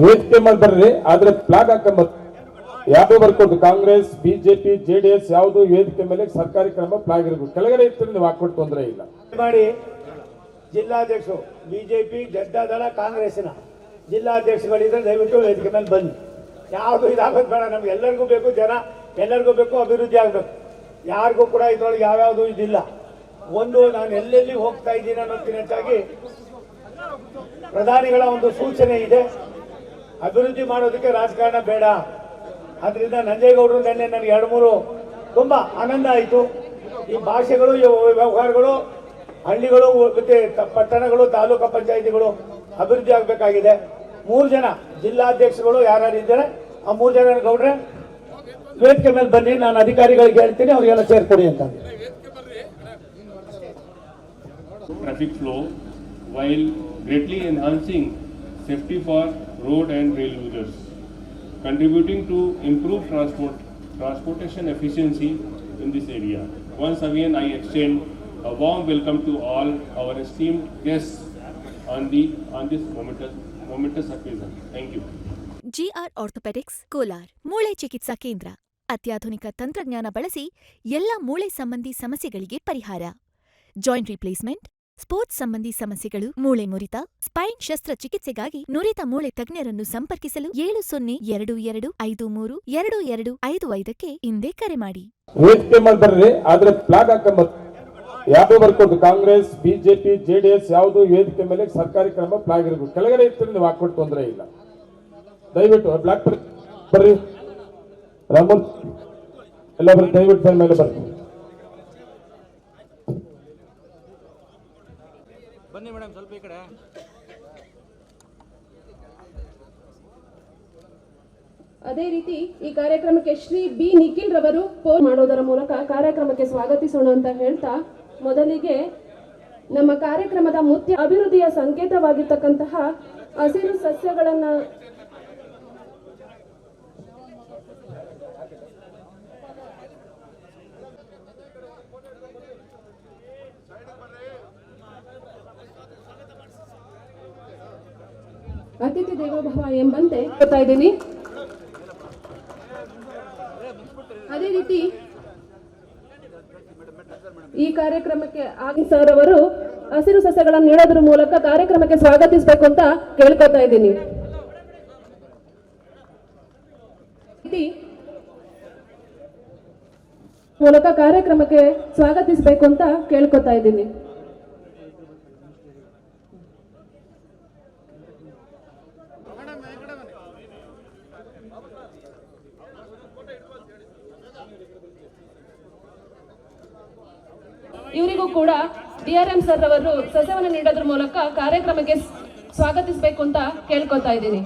ವೇದಿಕೆ ಮೇಲೆ ಬರ್ರಿ, ಆದ್ರೆ ಫ್ಲಾಗ್ ಹಾಕೊಂಡ್ ಯಾವ್ದು ಬರ್ಕೊಡ್ತು ಕಾಂಗ್ರೆಸ್ ಬಿಜೆಪಿ ಜೆಡಿಎಸ್ ಯಾವ್ದು ವೇದಿಕೆ ಮೇಲೆ ಸರ್ಕಾರಿ ಕ್ರಮ ಫ್ಲಾಗ್ ಇರಬೇಕು. ಕೆಳಗಡೆ ಇರ್ತೀರಿ ನೀವು ಹಾಕೊಟ್ಟು ತೊಂದರೆ ಇಲ್ಲ. ಮಾಡಿ ಜಿಲ್ಲಾಧ್ಯಕ್ಷರು ಬಿಜೆಪಿ ಜನತಾದಳ ಕಾಂಗ್ರೆಸ್ಸಿನ ಜಿಲ್ಲಾಧ್ಯಕ್ಷಗಳಿದ್ರೆ ದಯವಿಟ್ಟು ವೇದಿಕೆ ಮೇಲೆ ಬನ್ನಿ. ಯಾವುದು ಇದಾಗೋದು ಬೇಡ, ನಮ್ಗೆ ಎಲ್ಲರಿಗೂ ಬೇಕು, ಜನ ಎಲ್ಲರಿಗೂ ಬೇಕು, ಅಭಿವೃದ್ಧಿ ಆಗಬೇಕು. ಯಾರಿಗೂ ಕೂಡ ಇದ್ರೊಳಗೆ ಯಾವ್ಯಾವುದು ಇದಿಲ್ಲ. ಒಂದು ನಾನು ಎಲ್ಲೆಲ್ಲಿ ಹೋಗ್ತಾ ಇದ್ದೀನಿ ಅನ್ನೋದಕ್ಕಿಂತ ಹೆಚ್ಚಾಗಿ ಪ್ರಧಾನಿಗಳ ಒಂದು ಸೂಚನೆ ಇದೆ, ಅಭಿವೃದ್ಧಿ ಮಾಡೋದಕ್ಕೆ ರಾಜಕಾರಣ ಬೇಡ. ಅದರಿಂದ ನಂಜೇಗೌಡರು ನಿನ್ನೆ ನನಗೆ 2-3 ತುಂಬ ಆನಂದ ಆಯಿತು. ಈ ಭಾಷೆಗಳು, ವ್ಯವಹಾರಗಳು, ಹಳ್ಳಿಗಳು ಮತ್ತೆ ಪಟ್ಟಣಗಳು, ತಾಲೂಕು ಪಂಚಾಯಿತಿಗಳು ಅಭಿವೃದ್ಧಿ ಆಗಬೇಕಾಗಿದೆ. 3 ಜನ ಜಿಲ್ಲಾಧ್ಯಕ್ಷಗಳು ಯಾರ್ಯಾರಿದ್ದಾರೆ ಆ 3 ಜನ ಗೌಡ್ರೆ ವೇದಿಕೆ ಮೇಲೆ ಬನ್ನಿ, ನಾನು ಅಧಿಕಾರಿಗಳಿಗೆ ಹೇಳ್ತೀನಿ, ಅವರಿಗೆಲ್ಲ ಸೇರ್ಕೊಡಿ ಅಂತ. Traffic flow while greatly enhancing safety for road and rail users, contributing to improved transportation efficiency in this area. Once again, I extend a warm welcome to all our esteemed guests on this momentous occasion. Thank you. GR orthopaedics Kolar ಮೂಳೆ ಚಿಕಿತ್ಸಾ ಕೇಂದ್ರ. ಅತ್ಯಾಧುನಿಕ ತಂತ್ರಜ್ಞಾನ ಬಳಸಿ ಎಲ್ಲ ಮೂಳೆ ಸಂಬಂಧಿ ಸಮಸ್ಯೆಗಳಿಗೆ ಪರಿಹಾರ. ಜಾಯಿಂಟ್ ರಿಪ್ಲೇಸ್ಮೆಂಟ್, ಸ್ಪೋರ್ಟ್ಸ್ ಸಂಬಂಧಿ ಸಮಸ್ಯೆಗಳು, ಮೂಳೆ ಮುರಿತ, ಸ್ಪೈನ್ ಶಸ್ತ್ರಚಿಕಿತ್ಸೆಗಾಗಿ ನುರಿತ ಮೂಳೆ ತಜ್ಞರನ್ನು ಸಂಪರ್ಕಿಸಲು 7022532255ಕ್ಕೆ ಹಿಂದೆ ಕರೆ ಮಾಡಿ. ವೇದಿಕೆ ಮೇಲೆ ಬರ್ರಿ, ಆದ್ರೆ ಫ್ಲಾಗ್ ಹಾಕೊಂಡ್ ಯಾವ್ದು ಬರ್ಕೊಡ್ತು ಕಾಂಗ್ರೆಸ್ ಬಿಜೆಪಿ ಜೆಡಿಎಸ್ ಯಾವ್ದು ವೇದಿಕೆ ಮೇಲೆ ಸರ್ಕಾರಿ ಕ್ರಮ ಫ್ಲಾಗ್ ಇರಬೇಕು. ಕೆಳಗಡೆ ಇರ್ತೀರಿ ನೀವು ಹಾಕೊಟ್ಟು ತೊಂದರೆ ಇಲ್ಲ. ದಯವಿಟ್ಟು ಬ್ಲಾಕ್ ಬರ್ರಿ, ರಾಮನ್ ಎಲ್ಲ ಬರ್ರಿ, ದಯವಿಟ್ಟು ಮೇಲೆ ಬರ್ರಿ. ಬನ್ನಿ ಮೇಡಮ್, ಸ್ವಲ್ಪ ಈ ಕಡೆ. ಅದೇ ರೀತಿ ಈ ಕಾರ್ಯಕ್ರಮಕ್ಕೆ ಶ್ರೀ ಬಿ ನಿಖಿಲ್ ರವರು ಫೋನ್ ಮಾಡೋದರ ಮೂಲಕ ಕಾರ್ಯಕ್ರಮಕ್ಕೆ ಸ್ವಾಗತಿಸೋಣ ಅಂತ ಹೇಳ್ತಾ, ಮೊದಲಿಗೆ ನಮ್ಮ ಕಾರ್ಯಕ್ರಮದ ಮುಖ್ಯ ಅಭಿವೃದ್ಧಿಯ ಸಂಕೇತವಾಗಿರ್ತಕ್ಕಂತಹ ಹಸಿರು ಸಸ್ಯಗಳನ್ನ ಅತಿಥಿ ದೇವೋಭವ ಎಂಬಂತೆ ಹೇಳ್ತಾ ಇದ್ದೀನಿ. ಅದೇ ರೀತಿ ಈ ಕಾರ್ಯಕ್ರಮಕ್ಕೆ ಸರ್ ಅವರು ಹಸಿರು ಸಸ್ಯಗಳನ್ನು ನೀಡೋದ್ರ ಮೂಲಕ ಕಾರ್ಯಕ್ರಮಕ್ಕೆ ಸ್ವಾಗತಿಸಬೇಕು ಅಂತ ಕೇಳ್ಕೊತಾ ಇದ್ದೀನಿ. ಮೂಲಕ ಕಾರ್ಯಕ್ರಮಕ್ಕೆ ಸ್ವಾಗತಿಸಬೇಕು ಅಂತ ಕೇಳ್ಕೊತಾ ಇದ್ದೀನಿ. ಇವರಿಗೂ ಕೂಡ DRM ಸರ್ ಅವರು ಸಸ್ಯವನ್ನು ನೀಡೋದ್ರ ಮೂಲಕ ಕಾರ್ಯಕ್ರಮಕ್ಕೆ ಸ್ವಾಗತಿಸಬೇಕು ಅಂತ ಕೇಳ್ಕೊತಾ ಇದ್ದೀನಿ.